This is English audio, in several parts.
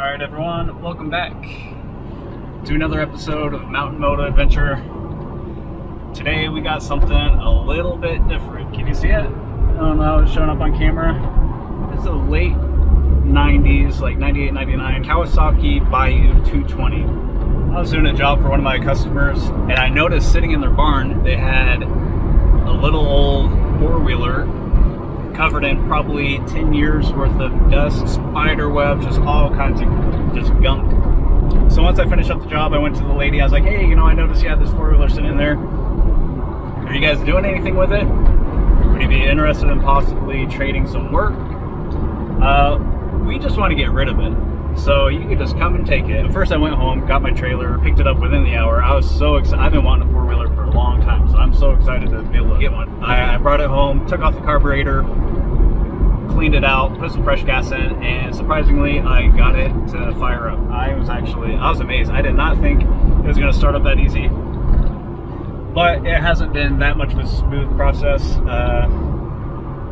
Alright everyone, welcome back to another episode of Mountain Moto Adventure. Today we got something a little bit different. Can you see it? I don't know how it's showing up on camera. It's a late 90s, like 98, 99 Kawasaki Bayou 220. I was doing a job for one of my customers and I noticed sitting in their barn they had a little old four-wheeler covered in probably 10 years worth of dust, spider webs, just all kinds of just gunk. So once I finished up the job, I went to the lady. I was like, hey, I noticed you had this four-wheeler sitting in there. Are you guys doing anything with it? Would you be interested in possibly trading some work? We just want to get rid of it. So you could just come and take it. At first I went home, got my trailer, picked it up within the hour. I was so excited. I've been wanting a four-wheeler for a long time, so I'm so excited to be able to get one. I brought it home, took off the carburetor, cleaned it out, put some fresh gas in, and surprisingly I got it to fire up. I was amazed. I did not think it was going to start up that easy, but it hasn't been that much of a smooth process.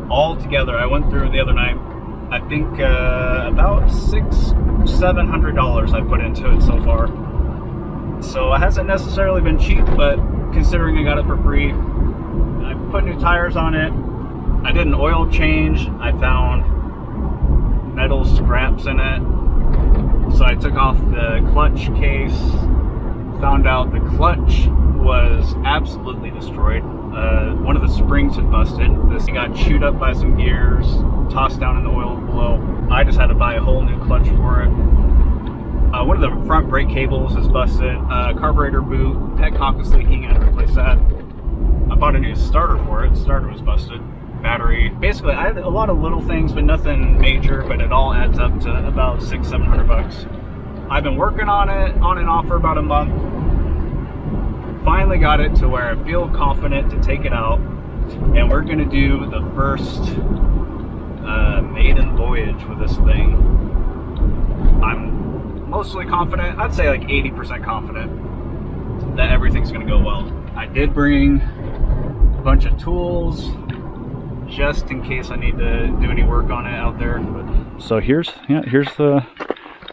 Altogether, I went through the other night, I think about $700 I put into it so far. So it hasn't necessarily been cheap, but considering I got it for free, I put new tires on it. I did an oil change. I found metal scraps in it. So I took off the clutch case, found out the clutch was absolutely destroyed. One of the springs had busted. This got chewed up by some gears, tossed down in the oil below. I just had to buy a whole new clutch for it. One of the front brake cables is busted. Carburetor boot, petcock was leaking. I had to replace that. I bought a new starter for it. The starter was busted. Battery. Basically, I had a lot of little things, but nothing major, but it all adds up to about $600-700. I've been working on it on and off for about a month. Finally got it to where I feel confident to take it out, and we're going to do the first maiden voyage with this thing. I'm mostly confident, I'd say like 80% confident that everything's going to go well. I did bring a bunch of tools just in case I need to do any work on it out there. So here's the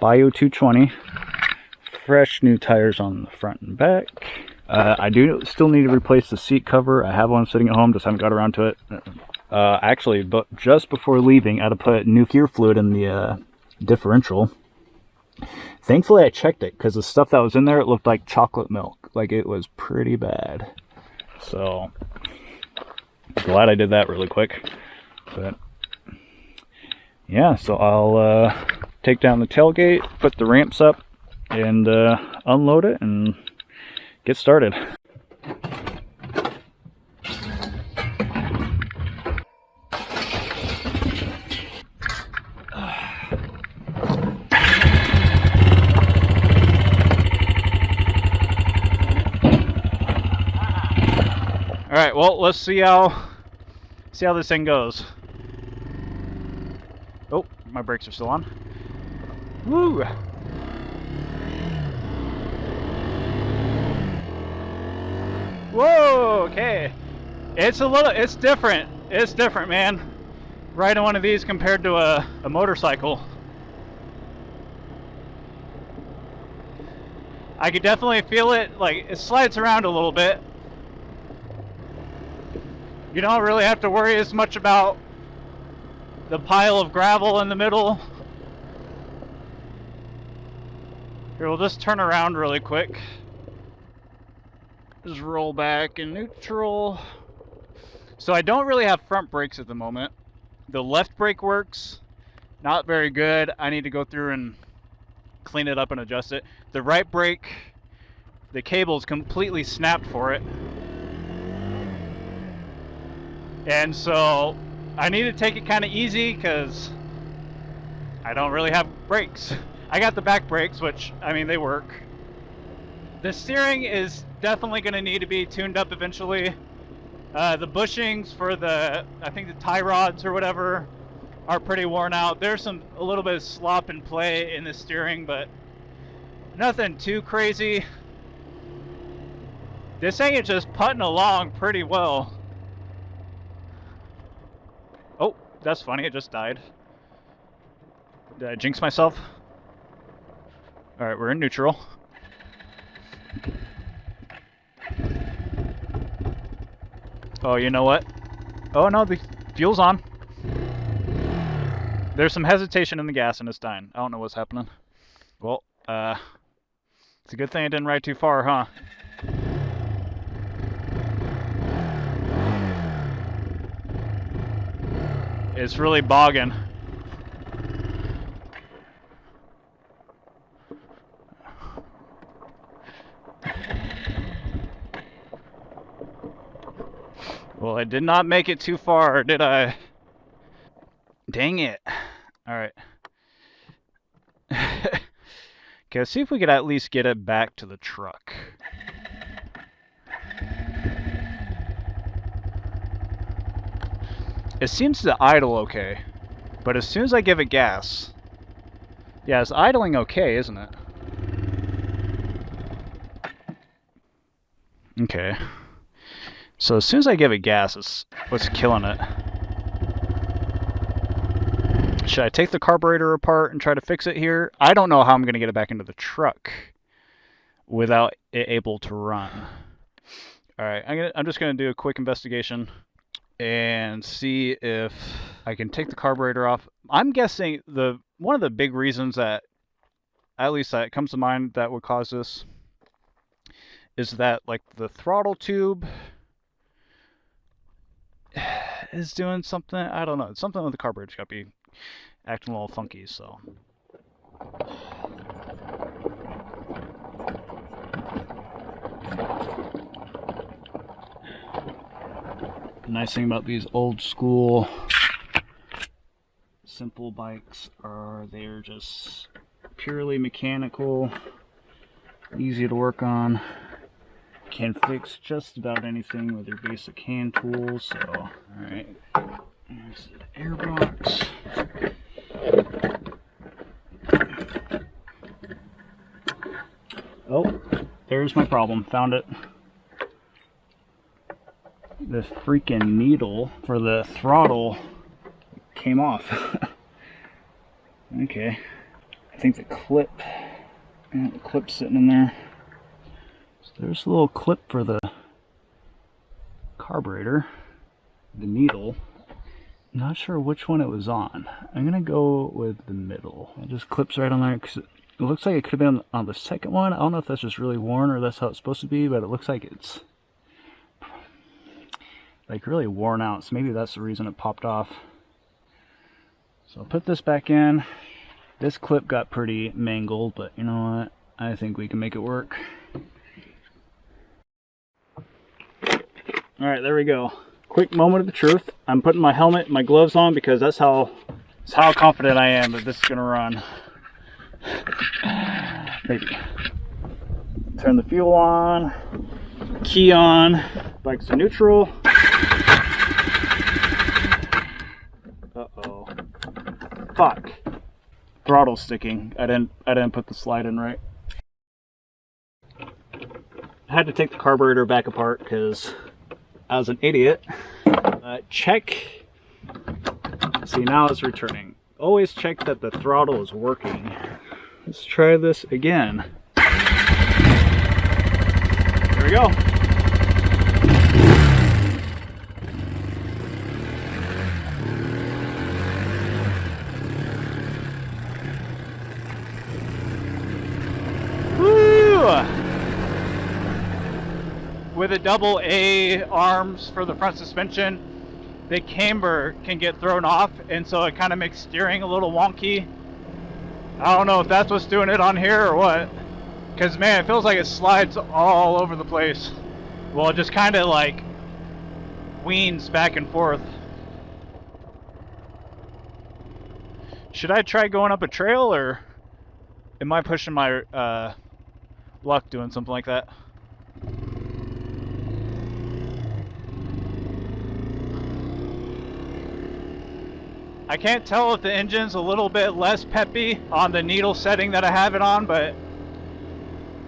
Bayou 220. Fresh new tires on the front and back. I do still need to replace the seat cover. I have one sitting at home, just haven't got around to it. Actually, but just before leaving, I had to put new gear fluid in the differential. Thankfully, I checked it because the stuff that was in there, it looked like chocolate milk. Like it was pretty bad. So glad I did that really quick. But yeah, so I'll take down the tailgate, put the ramps up, and unload it and get started. All right, well, let's see how this thing goes. Oh, my brakes are still on. Woo! Whoa, okay. It's different. It's different, man. Riding one of these compared to a motorcycle. I could definitely feel it, like it slides around a little bit. You don't really have to worry as much about the pile of gravel in the middle. Here, we'll just turn around really quick. Just roll back in neutral. So I don't really have front brakes at the moment. The left brake works, not very good. I need to go through and clean it up and adjust it. The right brake, the cable's completely snapped for it. And so I need to take it kind of easy because I don't really have brakes. I got the back brakes, which, I mean, they work. The steering is definitely going to need to be tuned up eventually. The bushings for I think the tie rods or whatever are pretty worn out. There's a little bit of slop and play in the steering, but nothing too crazy. This thing is just putting along pretty well. Oh, that's funny, it just died. Did I jinx myself? Alright, we're in neutral. Oh, you know what? Oh no, the fuel's on. There's some hesitation in the gas and it's dying. I don't know what's happening. Well, it's a good thing I didn't ride too far, huh? It's really bogging. Well, I did not make it too far, did I? Dang it. Alright. Okay, let's see if we could at least get it back to the truck. It seems to idle okay, but as soon as I give it gas... Yeah, it's idling okay, isn't it? Okay. So as soon as I give it gas, it's what's killing it. Should I take the carburetor apart and try to fix it here? I don't know how I'm going to get it back into the truck without it able to run. Alright, I'm just going to do a quick investigation and see if I can take the carburetor off. I'm guessing one of the big reasons that, at least that comes to mind, that would cause this is that like the throttle tube is doing something. I don't know. Something with the carburetor's got to be acting a little funky, so. The nice thing about these old school simple bikes are they're just purely mechanical, easy to work on, can fix just about anything with your basic hand tools. So, alright, there's the air box. Oh, there's my problem. Found it. The freaking needle for the throttle came off. Okay. I think the clip's sitting in there. So there's a little clip for the carburetor, the needle. Not sure which one it was on. I'm gonna go with the middle. It just clips right on there because it looks like it could have been on the second one. I don't know if that's just really worn or that's how it's supposed to be, but it looks like it's like really worn out. So maybe that's the reason it popped off. So I'll put this back in. This clip got pretty mangled, but you know what? I think we can make it work. Alright, there we go. Quick moment of the truth. I'm putting my helmet and my gloves on because that's how confident I am that this is going to run. Maybe. Turn the fuel on. Key on. Bike's in neutral. Uh-oh. Fuck. Throttle's sticking. I didn't put the slide in right. I had to take the carburetor back apart because I was an idiot. Check. See, now it's returning. Always check that the throttle is working. Let's try this again. There we go. With the double A arms for the front suspension, the camber can get thrown off, and so it kind of makes steering a little wonky. I don't know if that's what's doing it on here or what, because man, it feels like it slides all over the place. Well, it just kind of like weans back and forth. Should I try going up a trail, or am I pushing my luck doing something like that? I can't tell if the engine's a little bit less peppy on the needle setting that I have it on, but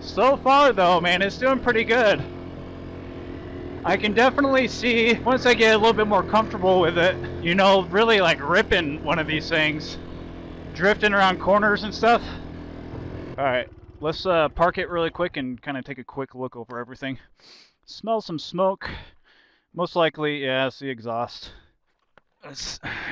so far though, man, it's doing pretty good. I can definitely see, once I get a little bit more comfortable with it, you know, really like ripping one of these things, drifting around corners and stuff. Alright, let's park it really quick and kind of take a quick look over everything. Smell some smoke. Most likely, yeah, it's the exhaust.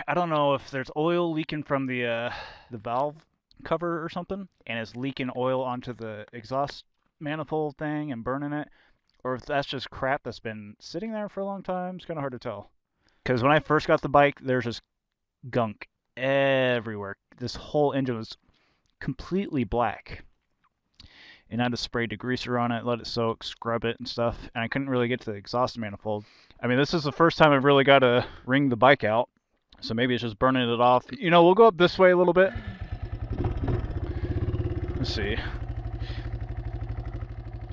I don't know if there's oil leaking from the valve cover or something, and it's leaking oil onto the exhaust manifold thing and burning it, or if that's just crap that's been sitting there for a long time. It's kind of hard to tell. Because when I first got the bike, there's just gunk everywhere. This whole engine was completely black. And I had to spray degreaser on it, let it soak, scrub it and stuff. And I couldn't really get to the exhaust manifold. I mean, this is the first time I've really got to wring the bike out. So maybe it's just burning it off. You know, we'll go up this way a little bit. Let's see.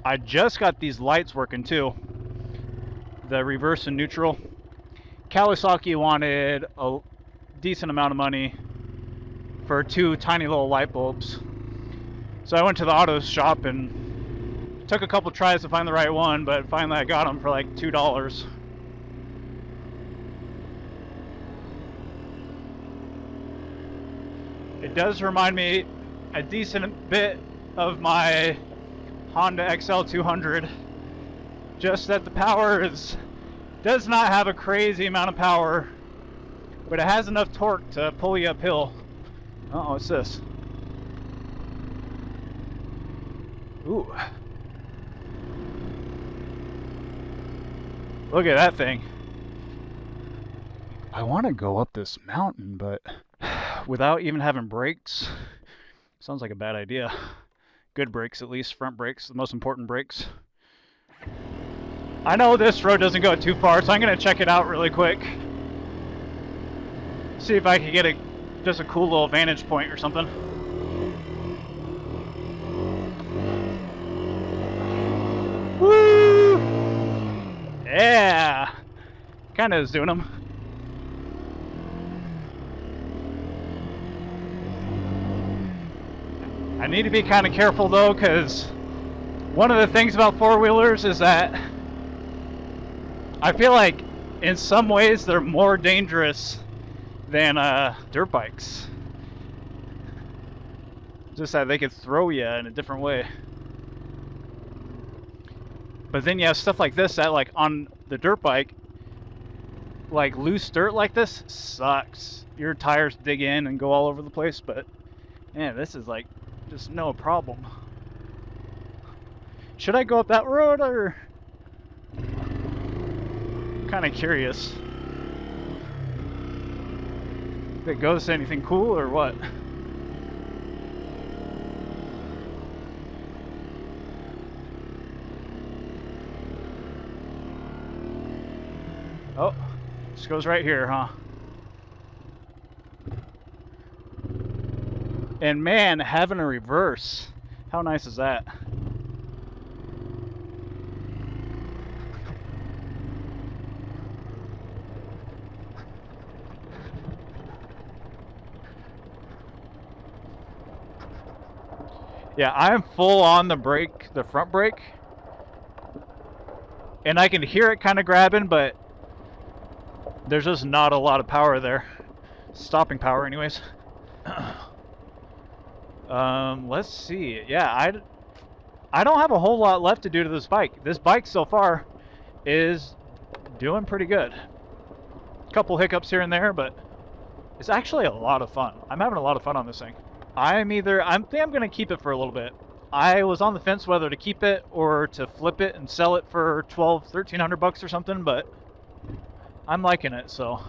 I just got these lights working too. The reverse and neutral. Kawasaki wanted a decent amount of money for 2 tiny little light bulbs. So I went to the auto shop and took a couple tries to find the right one, but finally I got them for like $2. It does remind me a decent bit of my Honda XL200, just that the power does not have a crazy amount of power, but it has enough torque to pull you uphill. Uh-oh, what's this? Ooh. Look at that thing. I want to go up this mountain, but without even having brakes, sounds like a bad idea. Good brakes, at least. Front brakes, the most important brakes. I know this road doesn't go too far, so I'm going to check it out really quick. See if I can get just a cool little vantage point or something. Woo! Yeah! Kinda is doing them. I need to be kind of careful though, because one of the things about four-wheelers is that I feel like in some ways they're more dangerous than dirt bikes. Just that they could throw you in a different way. But then you have stuff like this that, like, on the dirt bike, like loose dirt like this sucks. Your tires dig in and go all over the place, but man, this is like just no problem. Should I go up that road, or I'm kind of curious if it goes to anything cool or what? Oh, just goes right here, huh? And man, having a reverse, how nice is that? Yeah, I'm full on the brake, the front brake, and I can hear it kind of grabbing, but there's just not a lot of power there. Stopping power anyways. Let's see. Yeah, I don't have a whole lot left to do to this bike. This bike so far is doing pretty good. A couple hiccups here and there, but it's actually a lot of fun. I'm having a lot of fun on this thing. I think I'm gonna keep it for a little bit. I was on the fence whether to keep it or to flip it and sell it for $1,200, $1,300 or something, but I'm liking it, so